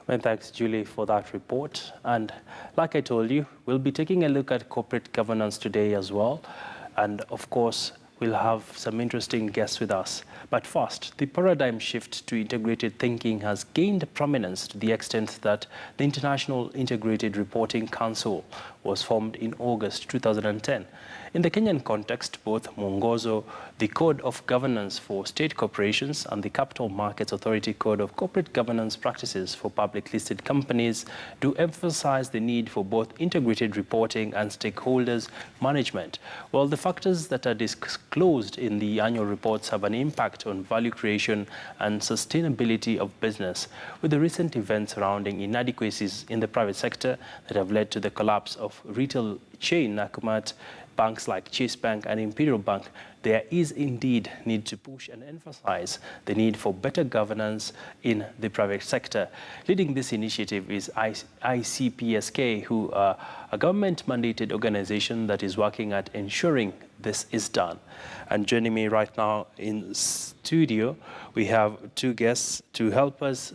Many thanks, Julie, for that report. And like I told you, we'll be taking a look at corporate governance today as well. And of course, we'll have some interesting guests with us. But first, the paradigm shift to integrated thinking has gained prominence to the extent that the International Integrated Reporting Council was formed in August 2010. In the Kenyan context, both Mwongozo, the Code of Governance for State Corporations, and the Capital Markets Authority Code of Corporate Governance Practices for Public Listed Companies do emphasize the need for both integrated reporting and stakeholders management. While the factors that are disclosed in the annual reports have an impact on value creation and sustainability of business, with the recent events surrounding inadequacies in the private sector that have led to the collapse of retail chain Nakumatt, banks like Chase Bank and Imperial Bank, there is indeed need to push and emphasize the need for better governance in the private sector. Leading this initiative is ICPSK, who are a government-mandated organization that is working at ensuring this is done. And joining me right now in studio, we have two guests to help us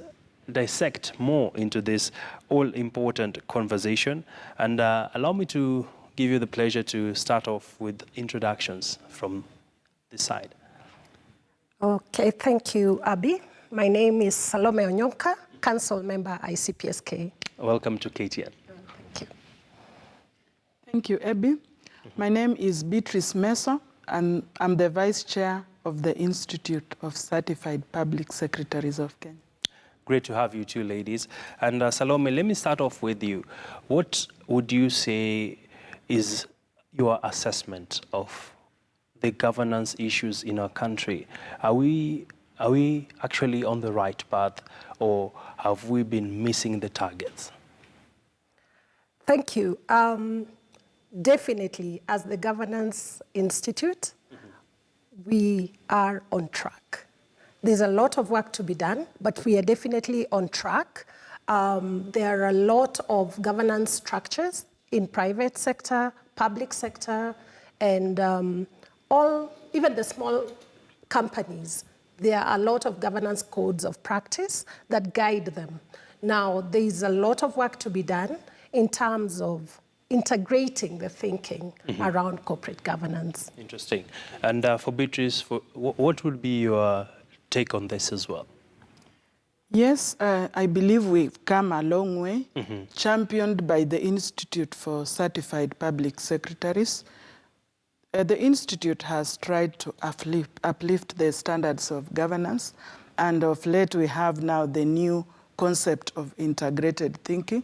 dissect more into this all-important conversation. And allow me to give you the pleasure to start off with introductions from this side. Okay, thank you, Abby. My name is Salome Onyonka, Council Member, ICPSK. Welcome to KTN. Thank you. Thank you, Abby. My name is Beatrice Meso, and I'm the Vice Chair of the Institute of Certified Public Secretaries of Kenya. Great to have you two ladies. And Salome, let me start off with you. What would you say is your assessment of the governance issues in our country? Are we actually on the right path, or have we been missing the targets? Thank you. Definitely, as the Governance Institute, we are on track. There's a lot of work to be done, but we are definitely on track. There are a lot of governance structures in private sector, public sector, and even the small companies. There are a lot of governance codes of practice that guide them. Now, there is a lot of work to be done in terms of integrating the thinking around corporate governance. Interesting. And for Beatrice, what would be your take on this as well? Yes, I believe we've come a long way, championed by the Institute for Certified Public Secretaries. The Institute has tried to uplift the standards of governance, and of late we have now the new concept of integrated thinking.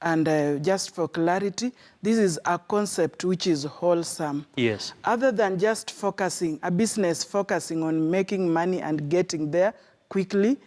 And just for clarity, this is a concept which is wholesome. Yes. Other than just a business focusing on making money and getting there quickly,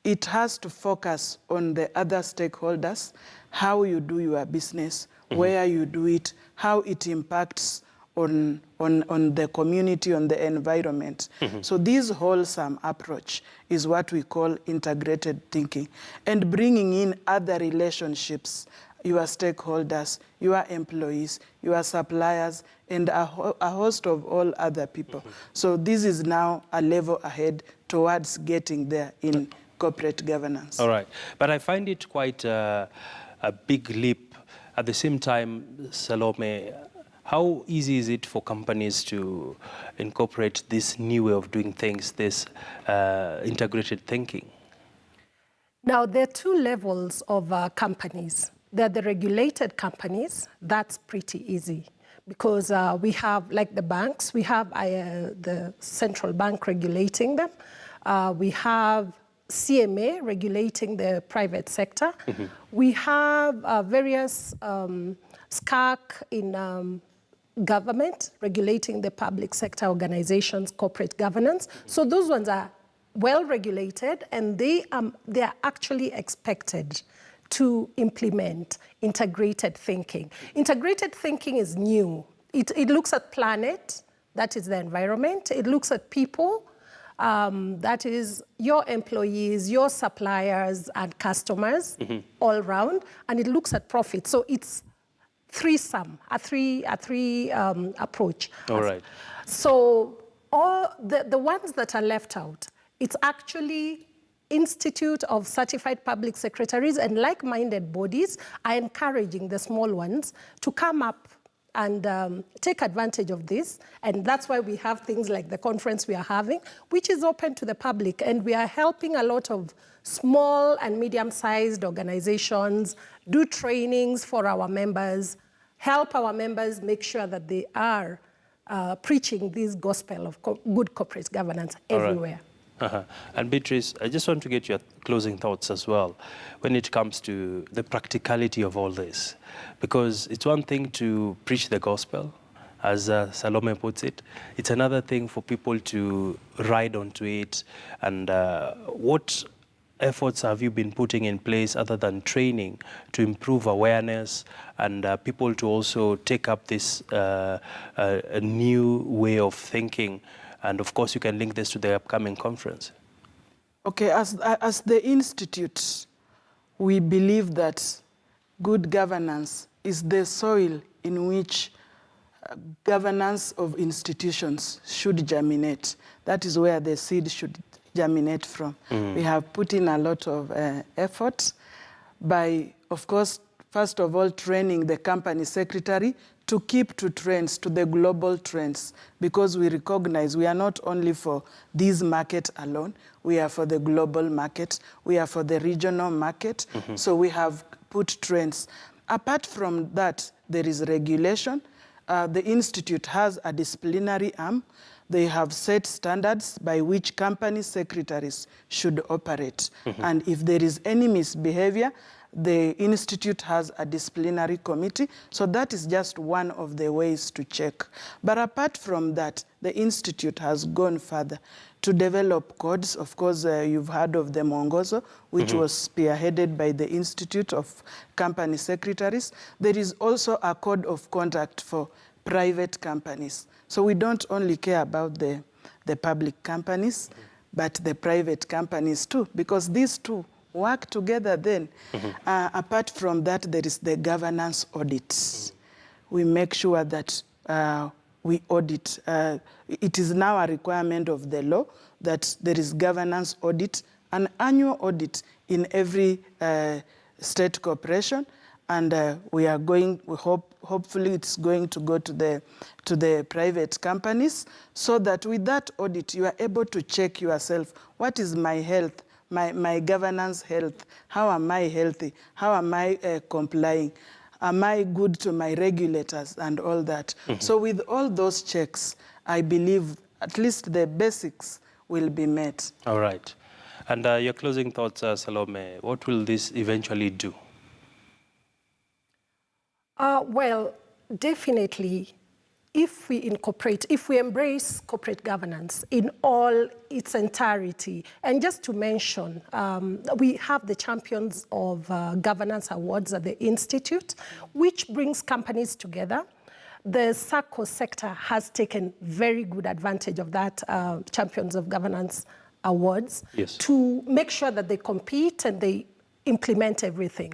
it has to focus on the other stakeholders, how you do your business, where you do it, how it impacts on the community, on the environment. So this wholesome approach is what we call integrated thinking, and bringing in other relationships, your stakeholders, your employees, your suppliers, and a host of all other people. So this is now a level ahead towards getting there in corporate governance. All right. But I find it quite a big leap. At the same time, Salome, how easy is it for companies to incorporate this new way of doing things, this integrated thinking? Now, there are two levels of companies. There are the regulated companies. That's pretty easy because we have, like the banks, we have the central bank regulating them. We have CMA regulating the private sector. We have various SCAC in government regulating the public sector organizations, corporate governance. So those ones are well regulated, and they are actually expected to implement integrated thinking. Integrated thinking is new. It looks at planet, that is the environment. It looks at people, that is your employees, your suppliers and customers all around, and it looks at profit. So it's threesome, a three approach. All right. So all the ones that are left out, it's actually Institute of Certified Public Secretaries and like-minded bodies are encouraging the small ones to come up and take advantage of this. And that's why we have things like the conference we are having, which is open to the public. And we are helping a lot of small and medium-sized organizations do trainings for our members, help our members make sure that they are preaching this gospel of good corporate governance everywhere. And Beatrice, I just want to get your closing thoughts as well when it comes to the practicality of all this. Because it's one thing to preach the gospel, as Salome puts it. It's another thing for people to ride onto it. And what efforts have you been putting in place other than training to improve awareness and people to also take up this a new way of thinking? And of course, you can link this to the upcoming conference. Okay, as the Institute, we believe that good governance is the soil in which governance of institutions should germinate. That is where the seed should germinate from. We have put in a lot of effort by, of course, first of all, training the company secretary to keep to trends, to the global trends, because we recognize we are not only for this market alone, we are for the global market, we are for the regional market, so we have put trends. Apart from that, there is regulation. The Institute has a disciplinary arm. They have set standards by which company secretaries should operate. And if there is any misbehavior, the Institute has a disciplinary committee, so that is just one of the ways to check. But apart from that, the Institute has gone further to develop codes. Of course, you've heard of the Mwongozo, which was spearheaded by the Institute of Company Secretaries. There is also a code of conduct for private companies. So we don't only care about the public companies, but the private companies too, because these two work together then. Apart from that, there is the governance audits. We make sure that we audit. It is now a requirement of the law that there is governance audit, an annual audit in every state corporation. And we are going, hopefully it's going to go to the private companies, so that with that audit, you are able to check yourself, what is my health, my governance health, how am I healthy, how am I complying, am I good to my regulators and all that. So with all those checks, I believe at least the basics will be met. All right. And your closing thoughts, Salome, what will this eventually do? Well, definitely, if we embrace corporate governance in all its entirety, and just to mention, we have the Champions of Governance Awards at the Institute, which brings companies together. The SACCO sector has taken very good advantage of that Champions of Governance Awards to make sure that they compete and they implement everything.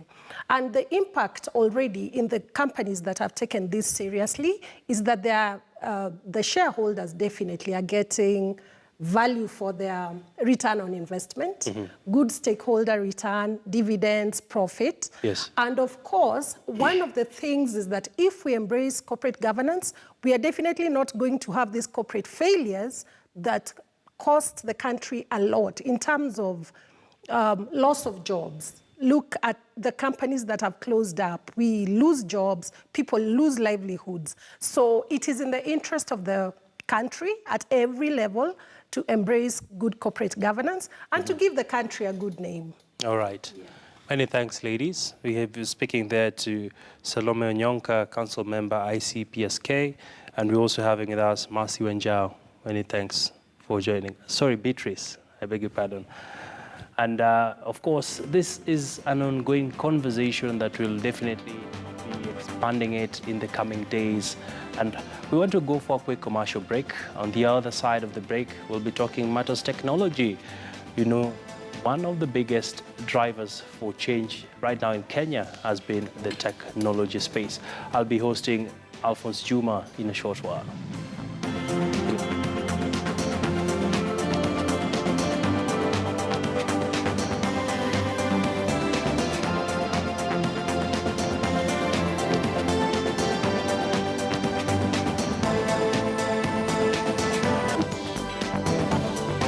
And the impact already in the companies that have taken this seriously is that the shareholders definitely are getting value for their return on investment, good stakeholder return, dividends, profit. And of course, one of the things is that if we embrace corporate governance, we are definitely not going to have these corporate failures that cost the country a lot in terms of loss of jobs. Look at the companies that have closed up. We lose jobs, people lose livelihoods. So it is in the interest of the country at every level to embrace good corporate governance and to give the country a good name. All right. Many thanks, ladies. We have been speaking there to Salome Onyonka, Council Member, ICPSK, and we're also having with us Mercy Wenjao. Many thanks for joining. Sorry, Beatrice, I beg your pardon. And of course, this is an ongoing conversation that will definitely be expanding it in the coming days. And we want to go for a quick commercial break. On the other side of the break, we'll be talking matters technology. You know, one of the biggest drivers for change right now in Kenya has been the technology space. I'll be hosting Alphonse Juma in a short while.